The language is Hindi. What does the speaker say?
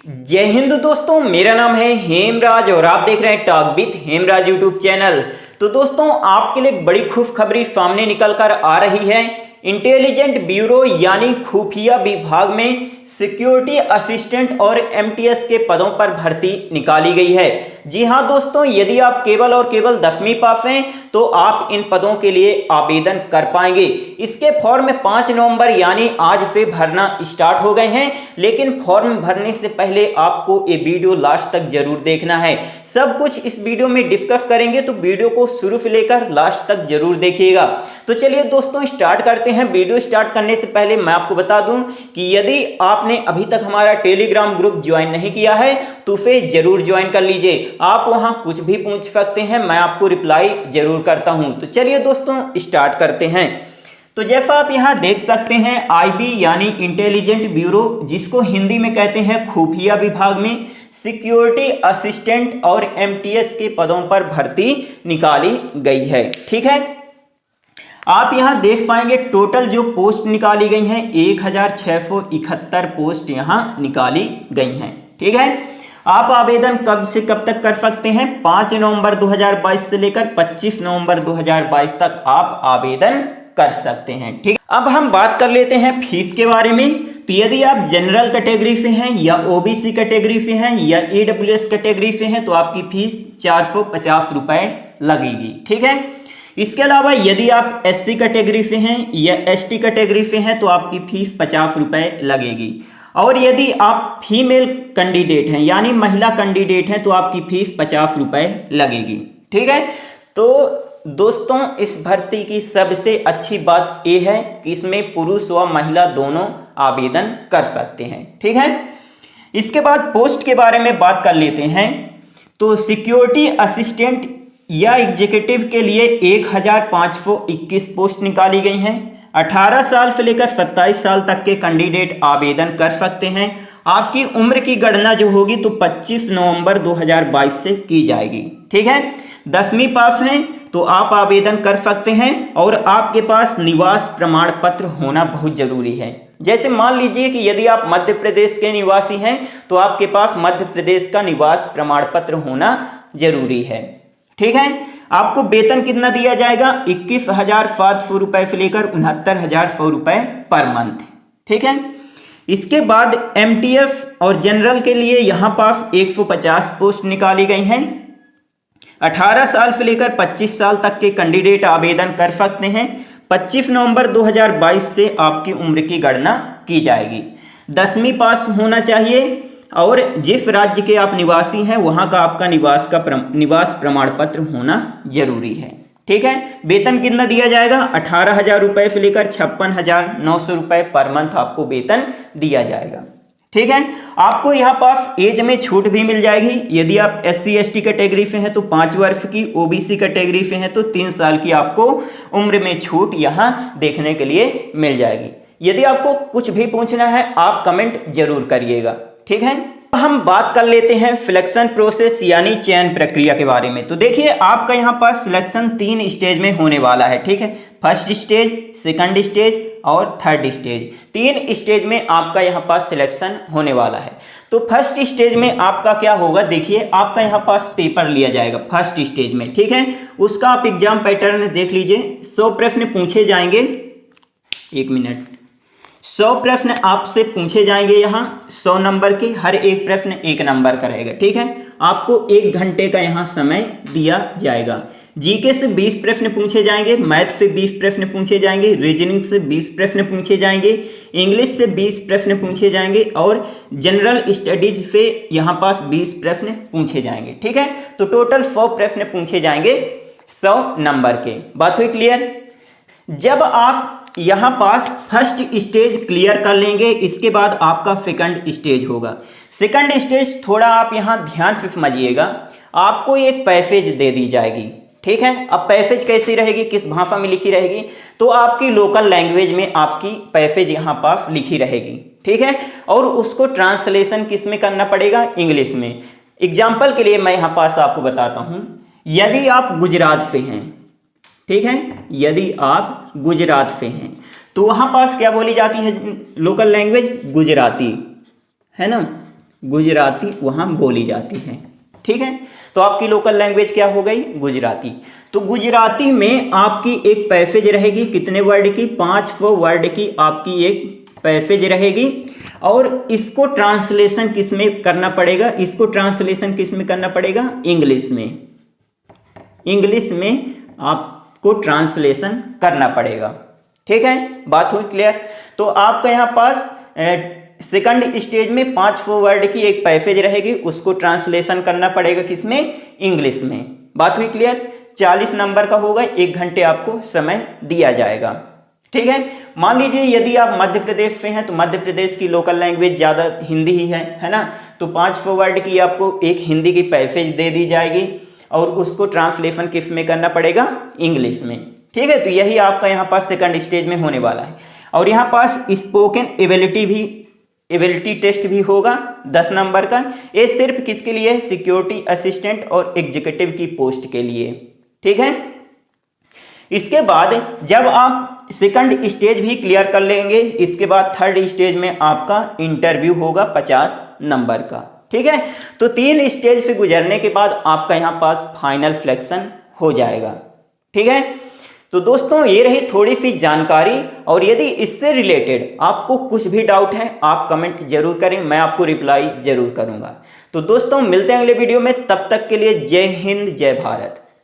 जय हिंद दोस्तों, मेरा नाम है हेमराज और आप देख रहे हैं talk with Hemraj YouTube channel. तो दोस्तों, आपके लिए एक बड़ी खुशखबरी सामने निकल कर आ रही है। इंटेलिजेंट ब्यूरो यानी खुफिया विभाग में सिक्योरिटी असिस्टेंट और एमटीएस के पदों पर भर्ती निकाली गई है। जी हां दोस्तों, यदि आप केवल और केवल 10वीं पास हैं तो आप इन पदों के लिए आवेदन कर पाएंगे। इसके फॉर्म 5 नवंबर यानी आज से भरना स्टार्ट हो गए हैं, लेकिन फॉर्म भरने से पहले आपको ये वीडियो लास्ट तक जरूर देखना है। सब कुछ इस वीडियो में डिस्कस करेंगे, तो वीडियो को शुरू से लेकर लास्ट तक जरूर देखिएगा। तो चलिए दोस्तों, स्टार्ट करते हैं। वीडियो स्टार्ट करने से पहले मैं आपको बता दूं कि यदि आपने अभी तक हमारा टेलीग्राम ग्रुप ज्वाइन नहीं किया है तो उसे जरूर ज्वाइन कर लीजिए। आप वहां कुछ भी पूछ सकते हैं, मैं आपको रिप्लाई जरूर करता हूं। तो चलिए दोस्तों, स्टार्ट करते हैं। तो जैसा आप यहां देख सकते हैं, आईबी यानी इंटेलिजेंट ब्यूरो, जिसको हिंदी में कहते हैं खुफिया विभाग में सिक्योरिटी असिस्टेंट और एमटीएस के पदों पर भर्ती निकाली गई है। ठीक है, आप यहां देख पाएंगे टोटल जो पोस्ट निकाली गई हैं 1671 पोस्ट यहां निकाली गई हैं। ठीक है, आप आवेदन कब से कब तक कर सकते हैं? 5 नवंबर 2022 से लेकर 25 नवंबर 2022 तक आप आवेदन कर सकते हैं। ठीक, अब हम बात कर लेते हैं फीस के बारे में। तो यदि आप जनरल कैटेगरी से हैं या ओबीसी कैटेगरी से हैं या ईडब्ल्यूएस कैटेगरी से हैं तो आपकी फीस 450 रुपए लगेगी। ठीक है, इसके अलावा यदि आप एससी कैटेगरी से हैं या एसटी कैटेगरी से हैं तो आपकी फीस 50 रुपए लगेगी। और यदि आप फीमेल कैंडिडेट हैं यानी महिला कैंडिडेट हैं तो आपकी फीस 50 रुपए लगेगी। ठीक है, तो दोस्तों, इस भर्ती की सबसे अच्छी बात यह है कि इसमें पुरुष व महिला दोनों आवेदन कर सकते हैं। ठीक है, इसके बाद पोस्ट के बारे में बात कर लेते हैं। तो सिक्योरिटी असिस्टेंट या एग्जीक्यूटिव के लिए 1521 पोस्ट निकाली गई हैं। 18 साल से लेकर 27 साल तक के कैंडिडेट आवेदन कर सकते हैं। आपकी उम्र की गणना जो होगी तो 25 नवंबर 2022 से की जाएगी। ठीक है, 10वीं पास हैं तो आप आवेदन कर सकते हैं और आपके पास निवास प्रमाण पत्र होना बहुत जरूरी है। जैसे मान लीजिए कि यदि आप मध्य प्रदेश के निवासी हैं तो आपके पास मध्य प्रदेश का निवास प्रमाण पत्र होना जरूरी है। ठीक है, आपको वेतन कितना दिया जाएगा? 21,700 रुपए से लेकर 69,100 रुपए पर मंथ। ठीक है, इसके बाद एमटीएफ और जनरल के लिए यहां पास 150 पोस्ट निकाली गई हैं। 18 साल से लेकर 25 साल तक के कैंडिडेट आवेदन कर सकते हैं। 25 नवंबर 2022 से आपकी उम्र की गणना की जाएगी। 10वीं पास होना चाहिए और जिस राज्य के आप निवासी हैं वहां का आपका निवास प्रमाण पत्र होना जरूरी है। ठीक है, वेतन कितना दिया जाएगा? 18,000 रुपए से लेकर 56,900 रुपए पर मंथ आपको वेतन दिया जाएगा। ठीक है, आपको यहाँ पास एज में छूट भी मिल जाएगी। यदि आप एससी एसटी कैटेगरी से हैं तो 5 वर्ष की, ओबीसी कैटेगरी से हैं तो 3 साल की आपको उम्र में छूट यहाँ देखने के लिए मिल जाएगी। यदि आपको कुछ भी पूछना है आप कमेंट जरूर करिएगा। ठीक है, हम बात कर लेते हैं सिलेक्शन प्रोसेस यानी चयन प्रक्रिया के बारे में। तो देखिए, आपका यहाँ पर सिलेक्शन 3 स्टेज में होने वाला है। ठीक है, फर्स्ट स्टेज, सेकंड स्टेज और थर्ड स्टेज। 3 स्टेज में आपका यहाँ पास सिलेक्शन होने वाला है। तो फर्स्ट स्टेज में आपका क्या होगा? देखिए, आपका यहाँ पास पेपर लिया जाएगा फर्स्ट स्टेज में। ठीक है, उसका आप एग्जाम पैटर्न देख लीजिए। 100 प्रश्न पूछे जाएंगे। 1 मिनट, 100 प्रश्न आपसे पूछे जाएंगे। यहाँ 100 नंबर के, हर एक प्रश्न 1 नंबर का रहेगा। ठीक है, आपको 1 घंटे का यहाँ समय दिया जाएगा। जीके से 20 प्रश्न पूछे जाएंगे, मैथ से 20 प्रश्न पूछे जाएंगे, रीजनिंग से 20 प्रश्न पूछे जाएंगे, इंग्लिश से 20 प्रश्न पूछे जाएंगे और जनरल स्टडीज से यहाँ पास 20 प्रश्न पूछे जाएंगे। ठीक है, तो टोटल 100 प्रश्न पूछे जाएंगे 100 नंबर के। बात हुई क्लियर? जब आप यहां पास फर्स्ट स्टेज क्लियर कर लेंगे, इसके बाद आपका सेकंड स्टेज होगा। सेकंड स्टेज थोड़ा आप यहां ध्यान से समझिएगा। आपको एक पैसेज दे दी जाएगी। ठीक है, अब पैसेज कैसी रहेगी, किस भाषा में लिखी रहेगी? तो आपकी लोकल लैंग्वेज में आपकी पैसेज यहां पास लिखी रहेगी। ठीक है, और उसको ट्रांसलेशन किस में करना पड़ेगा? इंग्लिश में। एग्जाम्पल के लिए मैं यहां पास आपको बताता हूं। यदि आप गुजरात से हैं, ठीक है, यदि आप गुजरात से हैं तो वहां पास क्या बोली जाती है लोकल लैंग्वेज? गुजराती, है ना, गुजराती वहाँ बोली जाती है। ठीक है, तो आपकी लोकल लैंग्वेज क्या हो गई? गुजराती। तो गुजराती में आपकी एक पैसेज रहेगी, कितने वर्ड की? 5 वर्ड की आपकी एक पैसेज रहेगी। और इसको ट्रांसलेशन किस में करना पड़ेगा? इसको ट्रांसलेशन किस में करना पड़ेगा? इंग्लिश में। इंग्लिश में आपको ट्रांसलेशन करना पड़ेगा। ठीक है, बात हुई क्लियर? तो आपका यहाँ पास सेकंड स्टेज में 5 वर्ड की एक पैसेज रहेगी, उसको ट्रांसलेशन करना पड़ेगा किसमें? इंग्लिश में। बात हुई क्लियर? 40 नंबर का होगा, 1 घंटे आपको समय दिया जाएगा। ठीक है, मान लीजिए यदि आप मध्य प्रदेश से हैं तो मध्य प्रदेश की लोकल लैंग्वेज ज़्यादा हिंदी ही है ना, तो 5 वर्ड की आपको एक हिंदी की पैसेज दे दी जाएगी और उसको ट्रांसलेशन किस में करना पड़ेगा? इंग्लिश में। ठीक है, तो यही आपका यहाँ पास सेकंड स्टेज में होने वाला है। और यहाँ पास स्पोकन एबिलिटी टेस्ट भी होगा 10 नंबर का। ये सिर्फ किसके लिए है? सिक्योरिटी असिस्टेंट और एग्जीक्यूटिव की पोस्ट के लिए। ठीक है, इसके बाद जब आप सेकंड स्टेज भी क्लियर कर लेंगे, इसके बाद थर्ड स्टेज में आपका इंटरव्यू होगा 50 नंबर का। ठीक है, तो 3 स्टेज से गुजरने के बाद आपका यहाँ पास फाइनल सिलेक्शन हो जाएगा। ठीक है, तो दोस्तों ये रही थोड़ी सी जानकारी, और यदि इससे रिलेटेड आपको कुछ भी डाउट है आप कमेंट जरूर करें, मैं आपको रिप्लाई जरूर करूंगा। तो दोस्तों मिलते हैं अगले वीडियो में, तब तक के लिए जय हिंद जय भारत।